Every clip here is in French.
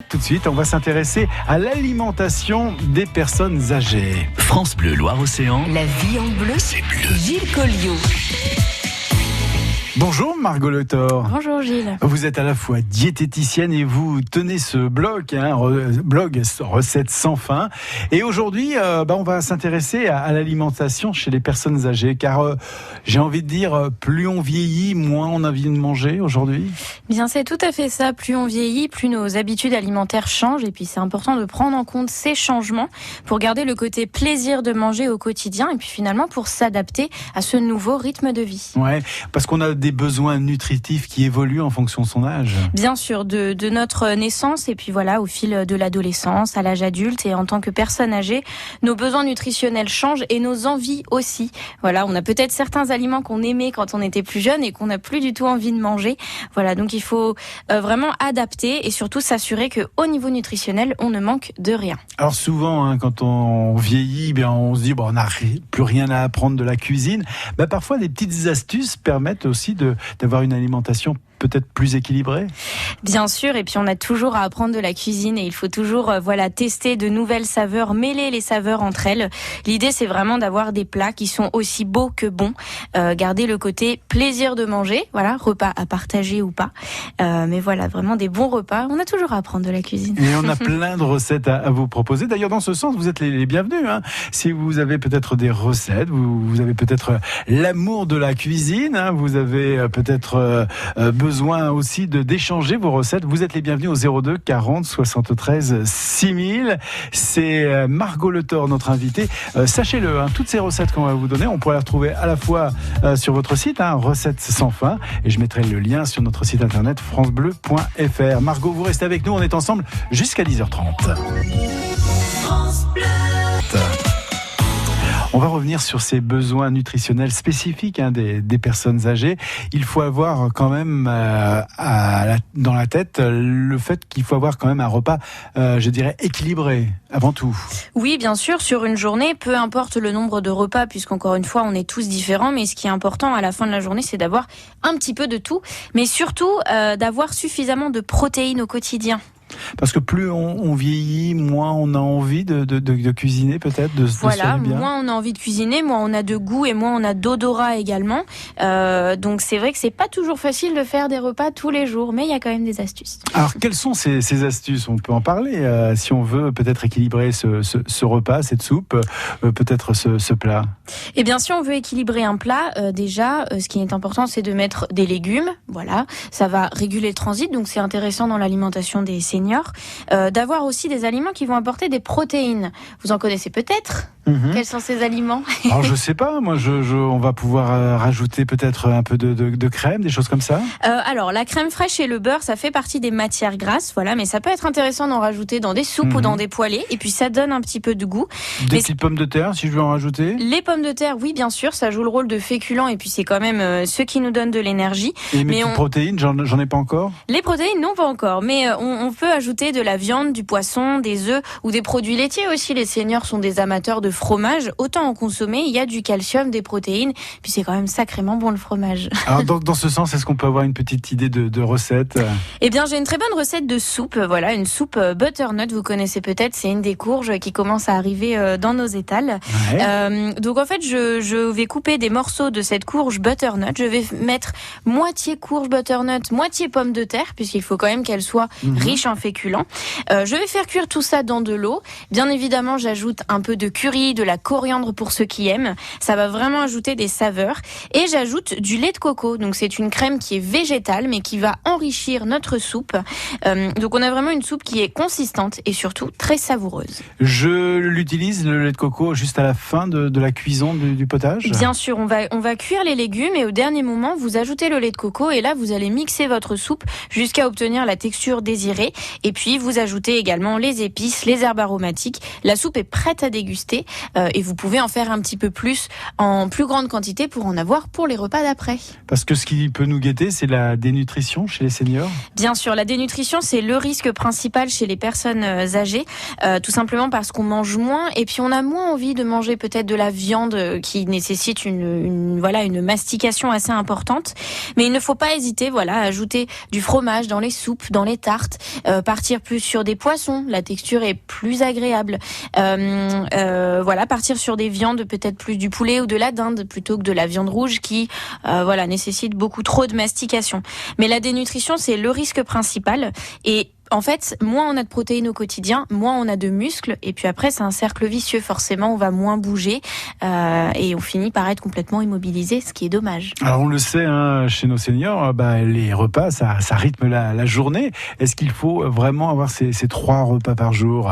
Tout de suite, on va s'intéresser à l'alimentation des personnes âgées. France Bleu Loire-Océan. La vie en bleu, C'est bleu. Gilles Colliot. Bonjour Margot Le Thor. Bonjour Gilles. Vous êtes à la fois diététicienne et vous tenez ce blog, blog Recettes sans fin. Et aujourd'hui, on va s'intéresser à l'alimentation chez les personnes âgées. Car j'ai envie de dire, plus on vieillit, moins on a envie de manger aujourd'hui. Bien, c'est tout à fait ça. Plus on vieillit, plus nos habitudes alimentaires changent. Et puis c'est important de prendre en compte ces changements pour garder le côté plaisir de manger au quotidien. Et puis finalement pour s'adapter à ce nouveau rythme de vie. Ouais, parce qu'on a des besoins nutritifs qui évoluent en fonction de son âge. Bien sûr, de notre naissance et puis voilà, au fil de l'adolescence, à l'âge adulte et en tant que personne âgée, nos besoins nutritionnels changent et nos envies aussi. Voilà, on a peut-être certains aliments qu'on aimait quand on était plus jeune et qu'on n'a plus du tout envie de manger. Voilà, donc il faut vraiment adapter et surtout s'assurer qu'au niveau nutritionnel, on ne manque de rien. Alors souvent, quand on vieillit, on se dit on n'a plus rien à apprendre de la cuisine. Parfois, des petites astuces permettent aussi d'avoir une alimentation peut-être plus équilibrée. Bien sûr, et puis on a toujours à apprendre de la cuisine et il faut toujours tester de nouvelles saveurs, mêler les saveurs entre elles. L'idée, c'est vraiment d'avoir des plats qui sont aussi beaux que bons, garder le côté plaisir de manger, voilà, repas à partager ou pas. Mais voilà, vraiment des bons repas. On a toujours à apprendre de la cuisine. Et on a plein de recettes à vous proposer. D'ailleurs, dans ce sens, vous êtes les bienvenus. Si vous avez peut-être des recettes, vous avez peut-être l'amour de la cuisine, vous avez peut-être besoin aussi d'échanger vos recettes. Vous êtes les bienvenus au 02 40 73 6000. C'est Margot Le Thor, notre invitée. Sachez-le, toutes ces recettes qu'on va vous donner, on pourra les retrouver à la fois sur votre site, Recettes sans fin, et je mettrai le lien sur notre site internet francebleu.fr. Margot, vous restez avec nous, on est ensemble jusqu'à 10h30. France Bleu. On va revenir sur ces besoins nutritionnels spécifiques des personnes âgées. Il faut avoir quand même dans la tête le fait qu'il faut avoir quand même un repas, équilibré avant tout. Oui, bien sûr, sur une journée, peu importe le nombre de repas, puisqu'encore une fois, on est tous différents, mais ce qui est important à la fin de la journée, c'est d'avoir un petit peu de tout, mais surtout d'avoir suffisamment de protéines au quotidien. Parce que plus on vieillit, moins on a envie de cuisiner peut-être, de se Voilà, bien. moins on a envie de cuisiner, moins on a de goût et moins on a d'odorat également. Donc c'est vrai que c'est pas toujours facile de faire des repas tous les jours, mais il y a quand même des astuces. Alors quelles sont ces astuces ? On peut en parler si on veut peut-être équilibrer ce repas, cette soupe, peut-être ce plat. Eh bien si on veut équilibrer un plat, déjà ce qui est important c'est de mettre des légumes, voilà, ça va réguler le transit, donc c'est intéressant dans l'alimentation des seniors. D'avoir aussi des aliments qui vont apporter des protéines. Vous en connaissez peut-être ? Quels sont ces aliments ? Alors je sais pas, moi on va pouvoir rajouter peut-être un peu de crème, des choses comme ça. Alors la crème fraîche et le beurre, ça fait partie des matières grasses, voilà, mais ça peut être intéressant d'en rajouter dans des soupes ou dans des poêlés, et puis ça donne un petit peu de goût. Des petites pommes de terre, si je veux en rajouter. Les pommes de terre, oui, bien sûr, ça joue le rôle de féculent, et puis c'est quand même ce qui nous donne de l'énergie. Et mes petites protéines, j'en ai pas encore. Les protéines, non, pas encore, mais on peut ajouter de la viande, du poisson, des œufs ou des produits laitiers aussi. Les seniors sont des amateurs de fromage, autant en consommer, il y a du calcium, des protéines, puis c'est quand même sacrément bon le fromage. Alors dans ce sens, est-ce qu'on peut avoir une petite idée de recette ? Eh bien, j'ai une très bonne recette de soupe, voilà, une soupe butternut, vous connaissez peut-être, c'est une des courges qui commence à arriver dans nos étals. Ouais. Donc en fait, je vais couper des morceaux de cette courge butternut, je vais mettre moitié courge butternut, moitié pomme de terre, puisqu'il faut quand même qu'elle soit riche en féculents. Je vais faire cuire tout ça dans de l'eau. Bien évidemment, j'ajoute un peu de curry, de la coriandre pour ceux qui aiment. Ça va vraiment ajouter des saveurs. Et j'ajoute du lait de coco. Donc c'est une crème qui est végétale, mais qui va enrichir notre soupe. Donc on a vraiment une soupe qui est consistante et surtout très savoureuse. Je l'utilise, le lait de coco, juste à la fin de la cuisson du potage ? Bien sûr, on va cuire les légumes et au dernier moment, vous ajoutez le lait de coco et là, vous allez mixer votre soupe jusqu'à obtenir la texture désirée. Et puis, vous ajoutez également les épices, les herbes aromatiques. La soupe est prête à déguster et vous pouvez en faire un petit peu plus en plus grande quantité pour en avoir pour les repas d'après. Parce que ce qui peut nous guetter, c'est la dénutrition chez les seniors ? Bien sûr, la dénutrition, c'est le risque principal chez les personnes âgées, tout simplement parce qu'on mange moins et puis on a moins envie de manger peut-être de la viande qui nécessite une mastication assez importante. Mais il ne faut pas hésiter, à ajouter du fromage dans les soupes, dans les tartes, parce Partir plus sur des poissons, la texture est plus agréable. Voilà, partir sur des viandes, peut-être plus du poulet ou de la dinde plutôt que de la viande rouge qui nécessite beaucoup trop de mastication. Mais la dénutrition, c'est le risque principal. Et en fait, moins on a de protéines au quotidien, moins on a de muscles. Et puis après, c'est un cercle vicieux. Forcément, on va moins bouger et on finit par être complètement immobilisé, ce qui est dommage. Alors on le sait, chez nos seniors, les repas, ça rythme la journée. Est-ce qu'il faut vraiment avoir ces 3 repas par jour ?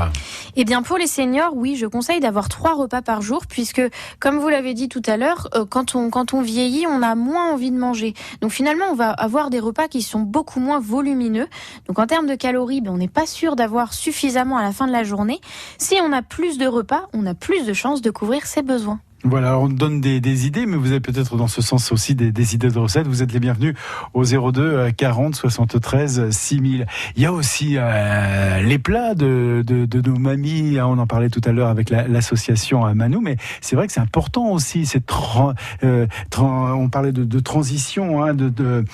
Eh bien, pour les seniors, oui, je conseille d'avoir 3 repas par jour, puisque, comme vous l'avez dit tout à l'heure, quand on vieillit, on a moins envie de manger. Donc finalement, on va avoir des repas qui sont beaucoup moins volumineux. Donc en termes de calories, on n'est pas sûr d'avoir suffisamment à la fin de la journée. Si on a plus de repas, on a plus de chances de couvrir ses besoins. Voilà, on donne des idées, mais vous avez peut-être dans ce sens aussi des idées de recettes. Vous êtes les bienvenus au 02 40 73 6000. Il y a aussi les plats de nos mamies. On en parlait tout à l'heure avec l'association Manou, mais c'est vrai que c'est important aussi. On parlait de transition, de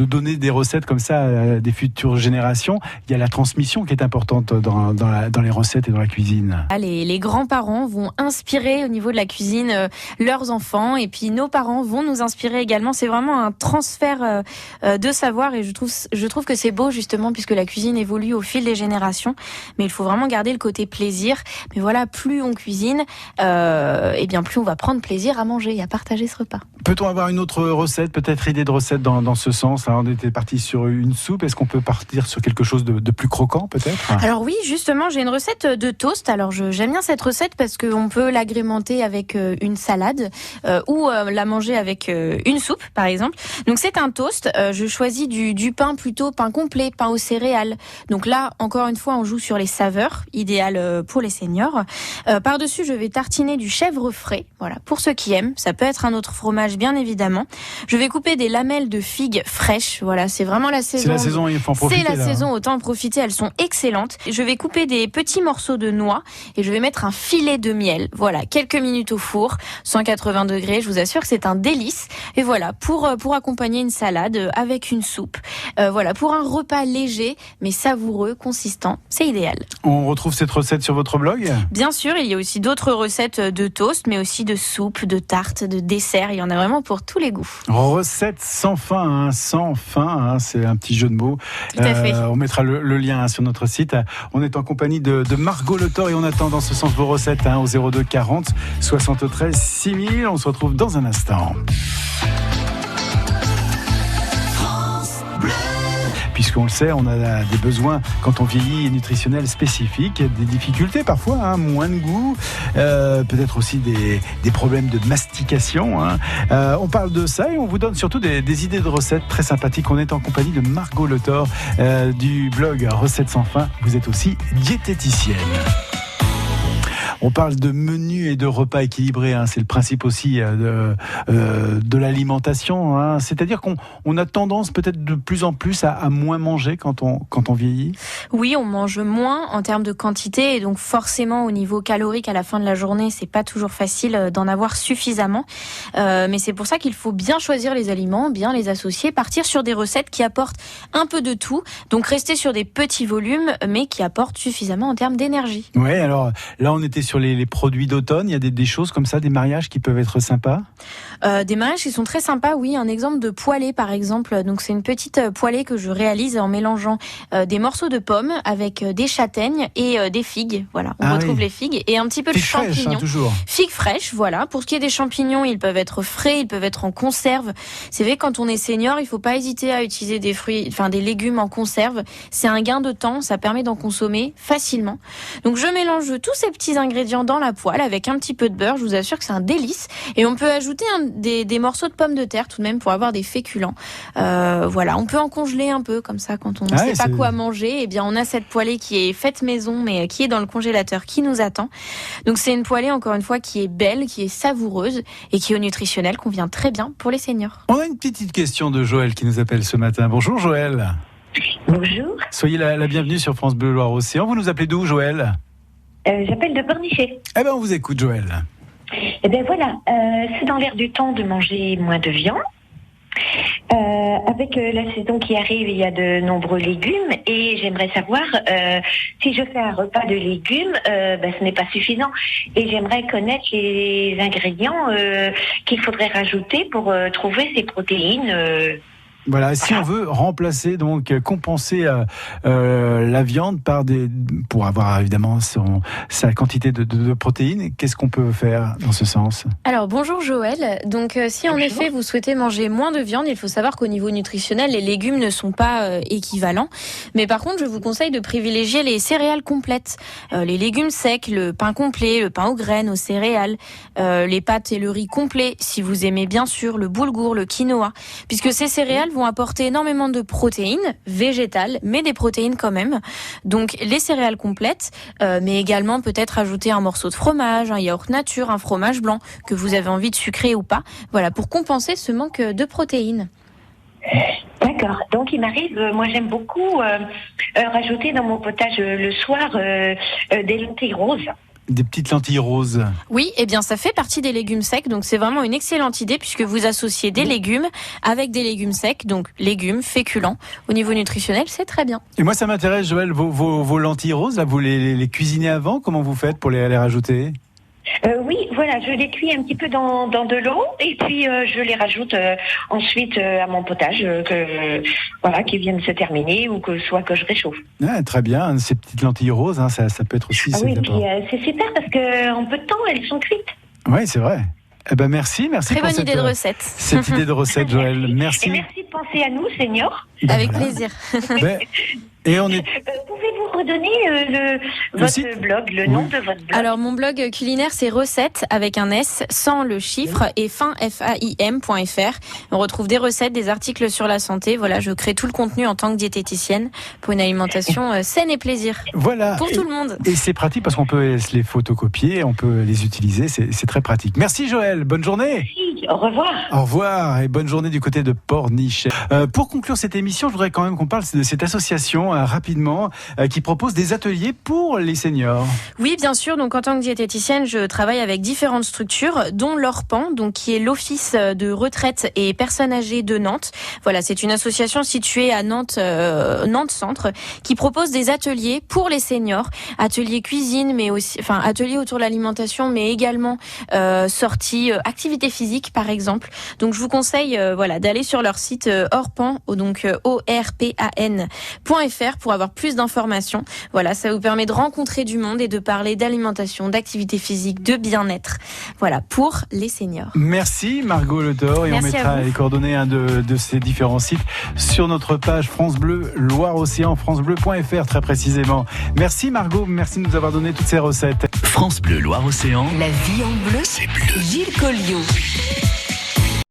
donner des recettes comme ça à des futures générations. Il y a la transmission qui est importante dans les recettes et dans la cuisine. Les grands-parents vont inspirer au niveau de la cuisine leurs enfants, et puis nos parents vont nous inspirer également. C'est vraiment un transfert de savoir, et je trouve que c'est beau justement, puisque la cuisine évolue au fil des générations, mais il faut vraiment garder le côté plaisir. Mais voilà, plus on cuisine, plus on va prendre plaisir à manger et à partager ce repas. Peut-on avoir une autre recette, peut-être idée de recette dans ce sens ? Alors, on était parti sur une soupe, est-ce qu'on peut partir sur quelque chose de plus croquant peut-être ? Alors oui, justement, j'ai une recette de toast. Alors j'aime bien cette recette parce qu'on peut l'agrémenter avec une salade ou la manger avec une soupe par exemple. Donc c'est un toast, je choisis du pain, plutôt pain complet, pain aux céréales. Donc là, encore une fois, on joue sur les saveurs, idéal pour les seniors. Par-dessus, je vais tartiner du chèvre frais, voilà, pour ceux qui aiment. Ça peut être un autre fromage, bien évidemment. Je vais couper des lamelles de figues fraîches, voilà, c'est vraiment la saison. C'est la saison, il faut en profiter. C'est la saison, autant en profiter, elles sont excellentes. Je vais couper des petits morceaux de noix et je vais mettre un filet de miel. Voilà, quelques minutes au four, 180 degrés, je vous assure que c'est un délice. Et voilà, pour accompagner une salade avec une soupe. Voilà, pour un repas léger, mais savoureux, consistant, c'est idéal. On retrouve cette recette sur votre blog ? Bien sûr, il y a aussi d'autres recettes de toast, mais aussi de soupe, de tarte, de dessert. Il y en a vraiment pour tous les goûts. Recette sans fin, c'est un petit jeu de mots. Tout à fait. On mettra le lien sur notre site. On est en compagnie de Margot Le Thor et on attend dans ce sens vos recettes au 02 40 73 6000. On se retrouve dans un instant. Puisqu'on le sait, on a des besoins quand on vieillit nutritionnels spécifiques, des difficultés parfois, moins de goût, peut-être aussi des problèmes de mastication. On parle de ça et on vous donne surtout des idées de recettes très sympathiques. On est en compagnie de Margot Le Thor du blog Recettes sans fin. Vous êtes aussi diététicienne. On parle de menus et de repas équilibrés, c'est le principe aussi de l'alimentation. C'est-à-dire qu'on a tendance peut-être de plus en plus à moins manger quand on vieillit. Oui, on mange moins en termes de quantité et donc forcément au niveau calorique à la fin de la journée, c'est pas toujours facile d'en avoir suffisamment. Mais c'est pour ça qu'il faut bien choisir les aliments, bien les associer, partir sur des recettes qui apportent un peu de tout. Donc rester sur des petits volumes, mais qui apportent suffisamment en termes d'énergie. Oui, alors là on était sur les produits d'automne, il y a des choses comme ça, des mariages qui peuvent être sympas. Des mariages qui sont très sympas, oui. Un exemple de poêlée par exemple. Donc c'est une petite poêlée que je réalise en mélangeant des morceaux de pommes avec des châtaignes et des figues. Voilà, on retrouve les figues et un petit peu de champignons. Fraîches, toujours. Figues fraîches, voilà. Pour ce qui est des champignons, ils peuvent être frais, ils peuvent être en conserve. C'est vrai, quand on est senior, il faut pas hésiter à utiliser des des légumes en conserve. C'est un gain de temps, ça permet d'en consommer facilement. Donc je mélange tous ces petits ingrédients dans la poêle avec un petit peu de beurre. Je vous assure que c'est un délice. Et on peut ajouter des morceaux de pommes de terre tout de même pour avoir des féculents. Voilà, on peut en congeler un peu comme ça quand on ne sait pas quoi manger. Eh bien, on a cette poêlée qui est faite maison, mais qui est dans le congélateur, qui nous attend. Donc c'est une poêlée encore une fois qui est belle, qui est savoureuse et qui au nutritionnel convient très bien pour les seniors. On a une petite question de Joël qui nous appelle ce matin. Bonjour Joël. Bonjour. Soyez la bienvenue sur France Bleu Loire-Océan. Vous nous appelez d'où Joël ? J'appelle de Pornichet. Eh bien, on vous écoute, Joël. Eh bien, voilà. C'est dans l'air du temps de manger moins de viande. Avec la saison qui arrive, il y a de nombreux légumes et j'aimerais savoir si je fais un repas de légumes, ce n'est pas suffisant. Et j'aimerais connaître les ingrédients qu'il faudrait rajouter pour trouver ces protéines. Voilà, si on veut remplacer, donc compenser la viande pour avoir évidemment sa quantité de protéines, qu'est-ce qu'on peut faire dans ce sens ? Alors bonjour Joël, donc si en effet vous souhaitez manger moins de viande, il faut savoir qu'au niveau nutritionnel, les légumes ne sont pas équivalents, mais par contre je vous conseille de privilégier les céréales complètes, les légumes secs, le pain complet, le pain aux graines, aux céréales, les pâtes et le riz complet, si vous aimez bien sûr le boulgour, le quinoa, puisque ces céréales vont apporter énormément de protéines végétales, mais des protéines quand même. Donc les céréales complètes, mais également peut-être ajouter un morceau de fromage, un yaourt nature, un fromage blanc que vous avez envie de sucrer ou pas. Voilà, pour compenser ce manque de protéines. D'accord. Donc il m'arrive, moi j'aime beaucoup rajouter dans mon potage le soir des lentilles roses. Des petites lentilles roses. Oui, eh bien ça fait partie des légumes secs, donc c'est vraiment une excellente idée puisque vous associez des légumes avec des légumes secs, donc légumes, féculents. Au niveau nutritionnel, c'est très bien. Et moi ça m'intéresse, Joël, vos lentilles roses, là, vous les cuisinez avant ? Comment vous faites pour les rajouter ? Oui, voilà, je les cuis un petit peu dans de l'eau et puis je les rajoute ensuite à mon potage qui vient de se terminer ou que je réchauffe. Ah, très bien, ces petites lentilles roses, hein, ça peut être aussi... Oui, et puis c'est super parce qu'en peu de temps, elles sont cuites. Oui, c'est vrai. Eh ben merci Très pour bonne idée de recette. Cette idée de recette, Joël. Merci. Et merci de penser à nous, seniors. Avec plaisir. Et on est... Pouvez-vous redonner votre blog, le nom de votre blog ? Alors mon blog culinaire c'est recettes avec un S sans le chiffre et faim.fr. On retrouve des recettes, des articles sur la santé. Voilà, je crée tout le contenu en tant que diététicienne pour une alimentation saine et plaisir. Voilà. Pour tout le monde. Et c'est pratique parce qu'on peut les photocopier, on peut les utiliser, c'est très pratique. Merci Joël, bonne journée. Merci, au revoir. Au revoir et bonne journée du côté de Pornichet. Pour conclure cette émission, je voudrais quand même qu'on parle de cette association rapidement qui propose des ateliers pour les seniors. Oui, bien sûr. Donc, en tant que diététicienne, je travaille avec différentes structures, dont l'ORPAN, donc qui est l'Office de retraite et personnes âgées de Nantes. Voilà, c'est une association située à Nantes, Nantes Centre, qui propose des ateliers pour les seniors, ateliers cuisine, mais aussi, ateliers autour de l'alimentation, mais également sorties activités physiques, par exemple. Donc, je vous conseille, d'aller sur leur site ORPAN, donc orpan.fr pour avoir plus d'informations. Voilà, ça vous permet de rencontrer du monde et de parler d'alimentation, d'activité physique, de bien-être. Voilà, pour les seniors. Merci Margot Le Thor et Merci on mettra les coordonnées de ces différents sites sur notre page France Bleu Loire-Océan, francebleu.fr très précisément. Merci Margot, merci de nous avoir donné toutes ces recettes. France Bleu Loire-Océan. La vie en bleu, C'est bleu. Gilles Colliot.